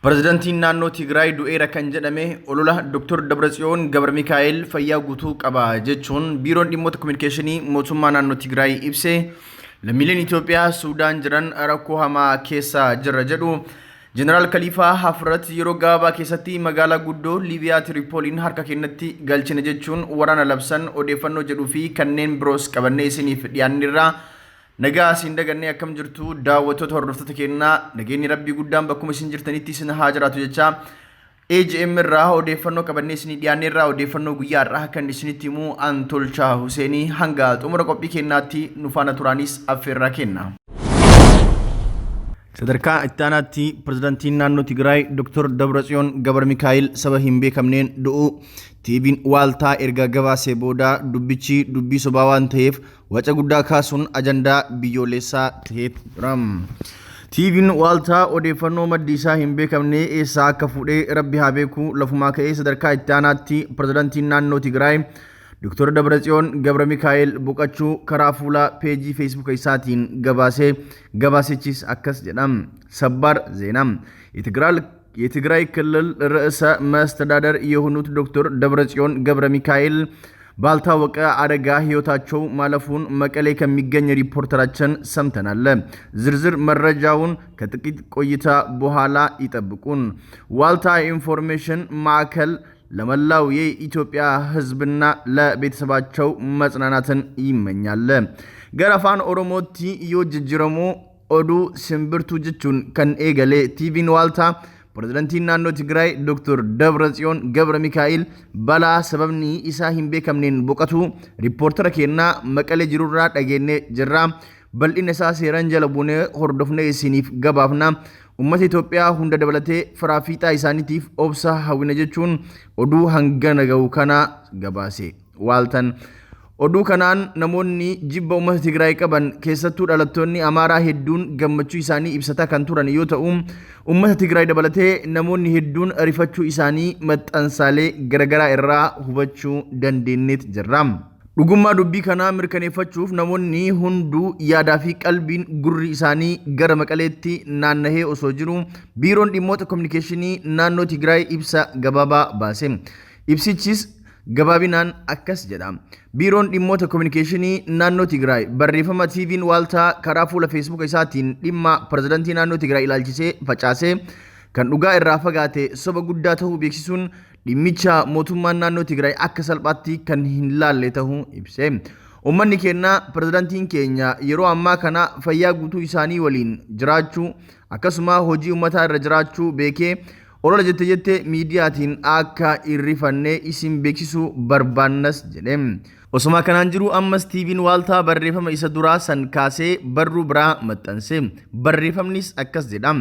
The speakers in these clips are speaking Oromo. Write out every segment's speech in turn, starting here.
Pirezidaantiin naannoo Tigraay du'eera kan jedhame olola Dr. Dabratsiyoon Gabramikaa'el fayyaa guutuu qaba jechuun biiroon dhimmoota kominikeeshinii mootummaa naannoo Tigraay ibse. Lammiileen Itoophiyaa Suudaan jiran rakkoo hamaa keessa jira jedhu. Jeneraal Khaliifaa Hafrat yeroo gabaabaa keessatti magaalaa guddoo Liibiyaa Tiripooliin harka kennatti galchine jechuun waraana labsan odeeffannoo jedhuu fi kanneen biroos qabannee isiniif dhiyaannirra. Nagaa isin dagannee akkam jirtu daawwattoota hordoftoota keenyaa nageenyi rabbii guddaan bakkuma isin jirtanitti isin haa jiraatu jecha AGM irraa odeeffannoo qabannee isin dhiyaanneerraa odeeffannoo guyyaa irraa kan isinitti himuu an Tolchaa Huseenii hanga xumura qophii keenyaatti nu faana turaanis affeerraa kenna. Sadarkaa itti aanaatti pirezidaantiin naannoo Tigraay Dr. Dabratsiyoon Gabramikaa'el saba hin beekamneen du'uu TV'n waaltaa erga gabaasee booda dubbichi dubbii sobaa waan ta'eef waca guddaa kaasuun ajandaa biyyoolessaa ta'ee jira. TV'n waaltaa odeeffannoo maddi isaa hin beekamne eessaa akka fuudhee rabbi haa beeku lafumaa ka'ee sadarkaa itti aanaatti pirezidaantiin naannoo Tigraay Dr. Dabratsiyoon Gabramikaa'el boqachuu karaa fuula peejii Facebook isaatiin gabaasichis akkas jedham. ሰበር ዜና የትግራይ ክልል ርዕሰ መስተዳደር የሆኑት ዶክተር ደብረጽዮን ገብረሚካኤል ባልታወቀ አደጋ ህይወታቸው ማለፉን መቀሌ ከሚገኝ ሪፖርተራችን ሰምተናል። ዝርዝር መረጃውን ከጥቂት ቆይታ በኋላ ይጠብቁን። ዋልታ ኢንፎርሜሽን ማዕከል ለመላው የኢትዮጵያ ህዝብና ለቤተሰባቸው መጽናናትን ይመኛል። ገረፋን ኦሮሞቲ ዮጅጅረሞ ኦዱ ሲምብርቱ ጅቹን ከን ኤገሌ TV'n ዋልታ pirezidaantiin naannoo Tigraay Dr. Dabratsiyoon Gabramikaa'el balaa sababni isaa hin beekamneen boqatu riippoortara keenyaa Maqalee jirurraa dhageenye jirra. Bal'ina isaa seeraan jala buunee hordofnee isiniif gabaafna. Uummata Itoophiyaa hunda dabalatee firaa fiixaa isaaniitiif obsa hawwina jechuun oduu hangana ga'u kana gabaase. Waaltan oduu kanaan namoonni jibba uummata Tigraay qaban keessattuu dhalattoonni Amaaraa hedduun gammachuu isaanii ibsataa kan turan yoo ta'u uummata Tigraay dabalatee namoonni hedduun rifachuu isaanii maxxansaalee garagaraa irraa hubachuu dandeenyeet jirra. Dhugummaa dubbii kanaa mirkaneeffachuuf namoonni hunduu yaadaa fi qalbiin gurri isaanii gara Maqaleetti naannahee osoo jiru biiroon dhimmoota kominikeeshinii naannoo Tigraay ibsa gabaabaa baase. Ibsichis gabaabinaan akkas jedha. Biiroon dhimmoota kominikeeshinii naannoo Tigraay barreeffama TV'n waaltaa karaa fuula Facebook isaatiin dhimma pirezidaantii naannoo Tigraay ilaalchisee facaasee kan dhugaa irraa fagaate soba guddaa ta'uu beeksisuun dhimmicha mootummaan naannoo Tigraay akka salphaatti kan hin laalle ta'uu ibse. Uummanni keenya pirezidaantiin keenya yeroo ammaa kana fayyaa guutuu isaanii waliin jiraachuu akkasuma hojii uummataa irra jiraachuu beekee olola jettee miidiyaatiin akka irrifannee isin beeksisuu barbaannas jedhe. Osuma kanaan jiru ammas TV'n waaltaa barreeffama isa duraa san kaasee barruu biraa maxxanse. barreeffamnis akkas jedha.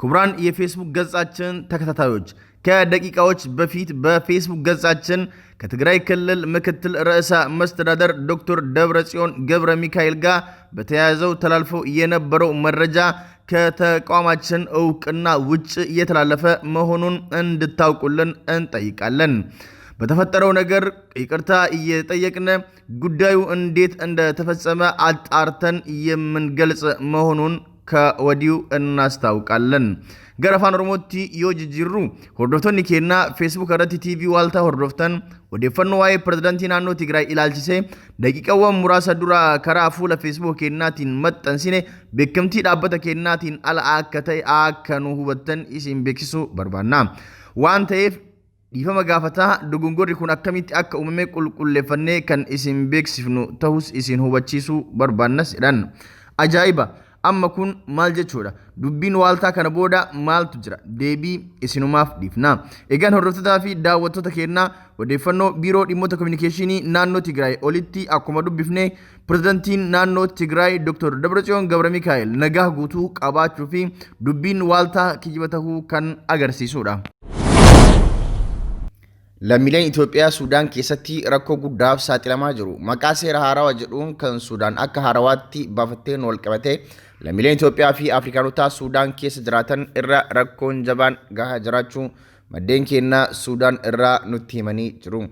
ክቡራን የፌስቡክ ገጻችን ተከታታዮች ከደቂቃዎች በፊት በፌስቡክ ገጻችን ከትግራይ ክልል ምክትል ርዕሰ መስተዳደር ዶክተር ደብረጽዮን ገብረሚካኤል ጋር በተያያዘው ተላልፈው የነበረው መረጃ ከተቋማችን እውቅና ውጭ እየተላለፈ መሆኑን እንድታውቁልን እንጠይቃለን። በተፈጠረው ነገር ይቅርታ እየጠየቅን ጉዳዩ እንዴት እንደተፈጸመ አጣርተን የምንገልጽ መሆኑን ከወዲሁ እናስታውቃለን። ገረፋን ኦሮሞቲ ዮጅጅሩ hordoftoonni keenya Facebook irratti TV waaltaa hordoftan odeeffannoo waa'ee pirezidaantii naannoo Tigraay ilaalchisee daqiiqawwan muraasa dura karaa fuula Facebook keenyaatiin maxxansine beekamtii dhaabbata keenyaatiin ala akka ta'e akka nu hubattan isin beeksisuu barbaanna. Waan ta'eef dhiifama gaafataa dogongorri kun akkamitti akka uumame qulqulleeffannee kan isin beeksifnu ta'us isin hubachiisuu barbaannas jedhan. Ajaa'iba! amma kun maal jechuudha? Dubbiin waaltaa kana booda maaltu jira? Deebii isinumaaf dhiifna. Egaan hordoftotaa fi daawwattoota keenyaa odeeffannoo biiroo dhimmoota kominikeeshinii naannoo Tigraay olitti akkuma dubbifne pirezidaantiin naannoo Tigraay Dr. Dabratsiyoon Gabramikaa'el nagaa guutuu qabaachuu fi dubbiin waaltaa kijjiba ta'uu kan agarsiisudha. Lammiileen Itoophiyaa Suudaan keessatti rakkoo guddaaf saaxilamaa jiru. Maqaa seera haarawaa jedhuun kan Suudaan akka haarawaatti baafatteen wal qabatee lammiileen Itoophiyaa fi Afrikaanota Suudaan keessa jiraatan irra rakkoon jabaan gahaa jiraachuu maddeen keenya Suudaan irraa nutti himanii jiru.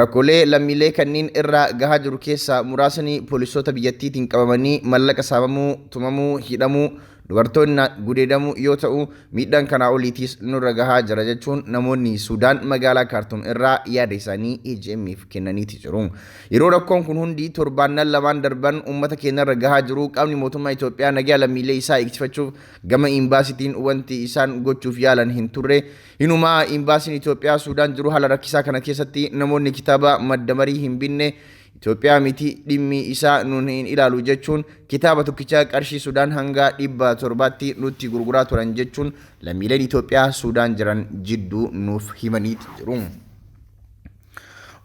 Rakkoolee lammiilee kanneen irra gahaa jiru keessa muraasni poolisoota biyyattiitiin qabamanii mallaqa saamamuu, tumamuu, hidhamuu, dubartoonni gudeedamuu yoo ta'u miidhaan kanaa oliitiis nurra gahaa jira jechuun namoonni Sudaan magaalaa Kaartum irraa yaada isaanii EJM'if kennaniiti jiru. Yeroo rakkoon kun hundi torbaannan lamaan darban uummata keenyarra gahaa jiru qaamni mootummaa Itoophiyaa nagaa lammiilee isaa eegsifachuuf gama imbaasiitiin wanti isaan gochuuf yaalan hin turre. Hinumaa imbaasiin Itoophiyaa Sudaan jiru haala rakkisaa kana keessatti namoonni kitaaba madda marii hin binne Itoophiyaa miti dhimmi isaa nuun hin ilaalu jechuun kitaaba tokkicha qarshii Sudaan hanga 700tti nutti gurguraa turan jechuun lammiileen Itoophiyaa Sudaan jiran jidduu nuuf himaniiti jiru.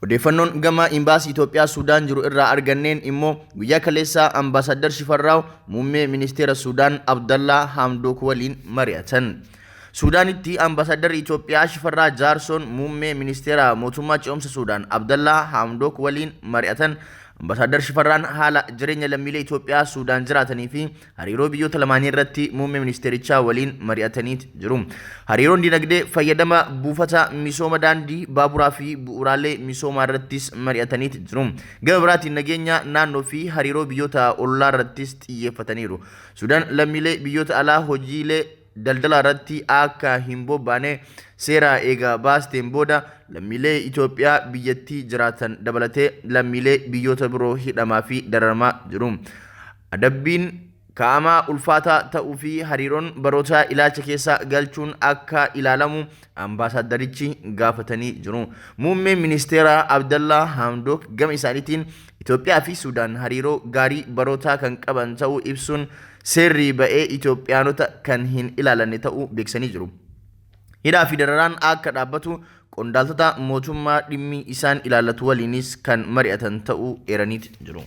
Odeeffannoon gama imbaasii Itoophiyaa Sudaan jiru irraa arganneen immoo guyyaa kaleessaa ambaasaddar Shifarraaw muummee ministeera Sudaan Abdallaa Hamdook waliin mari'atan. Sudaanitti ambaasaddar Itoophiyaa Shifarraa Jaarsoon muummee ministeera mootummaa ce'umsa Sudaan Abdallaa Hamdook waliin mari'atan. Ambaasaddar Shifarraan haala jireenya lammiilee Itoophiyaa Sudaan jiraatanii fi hariiroo biyyoota lamaanii irratti muummee ministeerichaa waliin mari'atanii jiru. Hariiroon dinagdee fayyadama buufata misooma daandii baaburaa fi bu'uuraalee misoomaa irrattis mari'atanii jiru. Gama biraatiin nageenya naannoo fi hariiroo biyyoota ollaa irrattis xiyyeeffataniiru. Sudaan lammiilee biyyoota alaa hojiilee daldala irratti akka hin bobbaane seera eega baasteen booda lammiilee Itoophiyaa biyyattii jiraatan dabalatee lammiilee biyyoota biroo hidhamaa fi dararamaa jiru. Adabbiin ka'amaa ulfaataa ta'uu fi hariiroon baroota ilaalcha keessa galchuun akka ilaalamu ambaasaddarichi gaafatanii jiru. Muummeen ministeera Abdallaa Hamdook gama isaaniitiin Itoophiyaa fi Sudaan hariiroo gaarii barootaa kan qaban ta'uu ibsuun seerri ba'ee Itoophiyaanota kan hin ilaalanne ta'uu beeksanii jiru. Hidhaa fi dararaan akka dhaabbatu qondaaltota mootummaa dhimmi isaan ilaallatu waliinis kan mari'atan ta'uu eeraniiti jiru.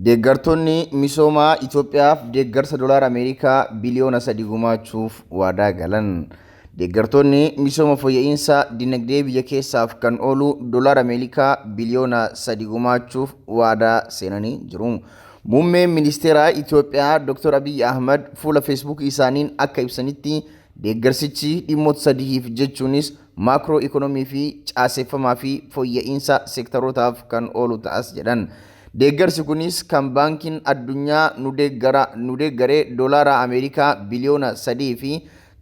Deeggartoonni misoomaa Itoophiyaaf deeggarsa doolaara Ameerikaa biliyoona 3 gumaachuuf waadaa galan. Deeggartoonni misooma fooyya'insa dinagdee biyya keessaaf kan oolu doolaara Ameerikaa biliyoona 3 gumaachuuf waadaa seenanii jiru. Muummeen ministeera Itoophiyaa Dr. Abiy Ahmed fuula Facebook isaaniin akka ibsanitti deeggarsichi dhimmoota sadiif jechuunis maakiroo ikonoomii fi caaseeffamaa fi fooyya'insa seektarootaaf kan oolu ta'as jedhan. Deeggarsi kunis kan baankiin addunyaa nu deeggaree doolaara Ameerikaa biliyoona 3 fi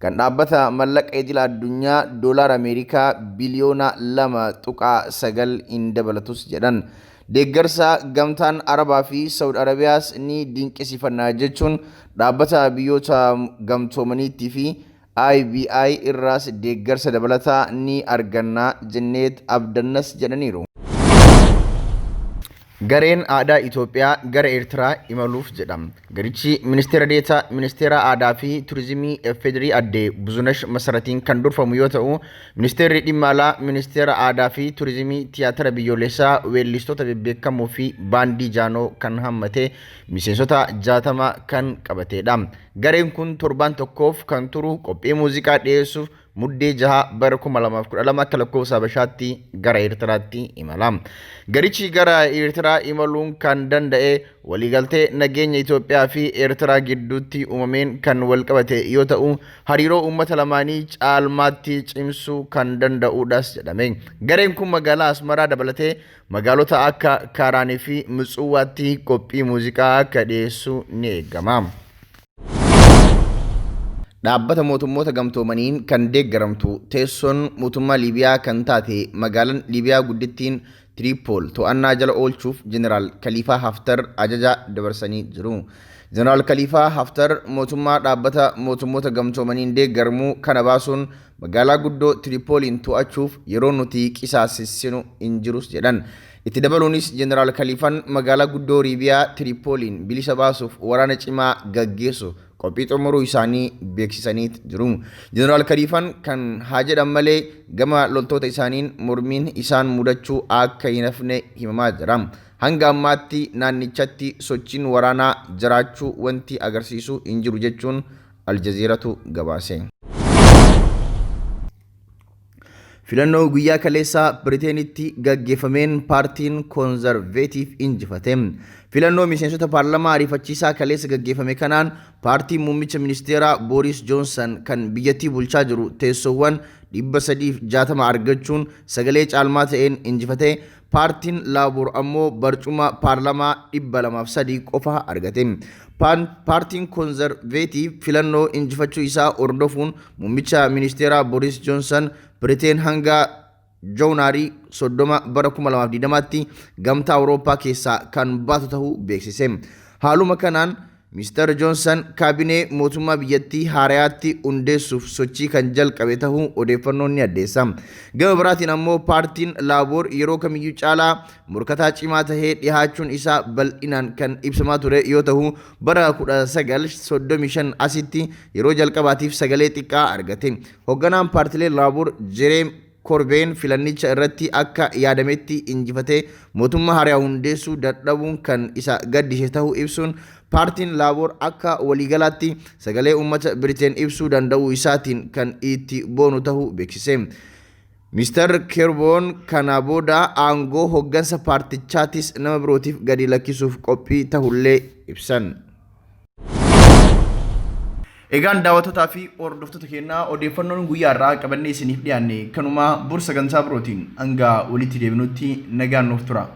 kan dhaabbata mallaqa idil addunyaa doolaara Ameerikaa biliyoona 2.9 in dabalatus jedhan. Deeggarsa gamtaan Arabaa fi Saud Arabiyaas ni dinqisiifannaa jechuun dhaabbata biyyoota gamtoomaniitii fi IBI irraas deeggarsa dabalataa ni argannaa jenneet abdannas jedhaniiru. Gareen aadaa Itoophiyaa gara Eertiraa imaluuf jedhama. Garichi ministeera deetaa ministeera aadaa fi turizimii Federii Addee Buzunash Masaratiin kan durfamu yoo ta'u, ministeerri dhimma alaa ministeera aadaa fi turizimii tiyaatira biyyoolessaa weellistoota bebbeekamoo fi baandii jaanoo kan hammate miseensota 60 kan qabatedha. Gareen kun torbaan tokkoof kan turu qophii muuziqaa dhiyeessuuf muddee 6 bara 2012 akka lakkoofsa Habashaatti gara Eertiraatti imala. Garichi gara Eertiraa imaluun kan danda'e waliigaltee nageenya Itoophiyaa fi Eertiraa gidduutti uumameen kan wal qabate yoo ta'u, hariiroo uummata lamaanii caalmaatti cimsuu kan danda'uudhas jedhame. Gareen kun magaalaa Asmaraa dabalatee magaalota akka Kaaraanii fi Mitsuwaatti qophii muuziqaa akka dhiyeessu ni eegama. Dhaabbata mootummoota gamtoomaniin kan deeggaramtu teessoon mootummaa Liibiyaa kan taate magaalaan Liibiyaa guddittiin Tripol to'annaa jala oolchuuf Jeneraal Khaliifaa Haftar ajaja dabarsanii jiru. Jeneraal Khaliifaa Haftar mootummaa dhaabbata mootummoota gamtoomaniin deeggaramuu kana baasuun magaalaa guddoo Tripoliin to'achuuf yeroo nuti qisaasessinu hin jirus jedhan. Itti dabaluunis Jeneraal Khaliifaan magaalaa guddoo Liibiyaa Tripoliin bilisa baasuuf waraana cimaa gaggeessu qophii xumuruu isaanii beeksisanii jiru. Jeneraal Khaliifaan kan haa jedhan malee gama loltoota isaaniin mormiin isaan mudachuu akka hin hafne himamaa jira. Hanga ammaatti naannichatti sochiin waraanaa jiraachuu wanti agarsiisu hin jiru jechuun Aljazeeratu gabaase. Filannoo guyyaa kaleessaa Biriiteenitti gaggeeffameen paartiin koonzarveetiif injifate. Filannoo miseensota paarlamaa ariifachiisaa kaleessa gaggeeffame kanaan paartiin muummicha ministeeraa Booris Joonsan kan biyyattii bulchaa jiru teessoowwan 360 argachuun sagalee caalmaa ta'een injifate. paartiin Laaboor ammoo barcuma paarlamaa 203 qofa argate. Paartiin Konzerveetiif filannoo injifachuu isaa hordofuun muummicha ministeeraa Boris Johnson Biriteen hanga Joonarii 30 bara 2020tti gamtaa Awurooppaa keessaa kan baatu ta'uu beeksise. Haaluma kanaan Mr. Johnson kaabinee mootummaa biyyattii haarayaatti hundeessuuf sochii kan jalqabe ta'uu odeeffannoon ni addeessa. Gama biraatiin ammoo paartiin Laaboor yeroo kamiyyuu caalaa morkataa cimaa tahee dhihaachuun isaa bal'inaan kan ibsamaa ture yoo ta'u bara 1935 asitti yeroo jalqabaatiif sagalee xiqqaa argate. Hoogganaan paartilee Laaboor Jereem Korbeen filannicha irratti akka yaadametti injifatee mootummaa haaraa hundeessuu dadhabuun kan isa gaddise ta'uu ibsuun paartiin Laaboor akka waliigalaatti sagalee uummata Biriteen ibsuu danda'uu isaatiin kan itti boonu ta'uu beeksise. Mr. Kerboon kana booda aangoo hooggansa paartichaatis nama birootiif gadi lakkisuuf qophii ta'ullee ibsan. Egaan daawwattoota fi hordoftoota keenyaa odeeffannoon guyyaa irraa qabannee isiniif dhiyaanne kanuma bor sagantaa birootiin hanga walitti deebinutti nagaan nuuf tura.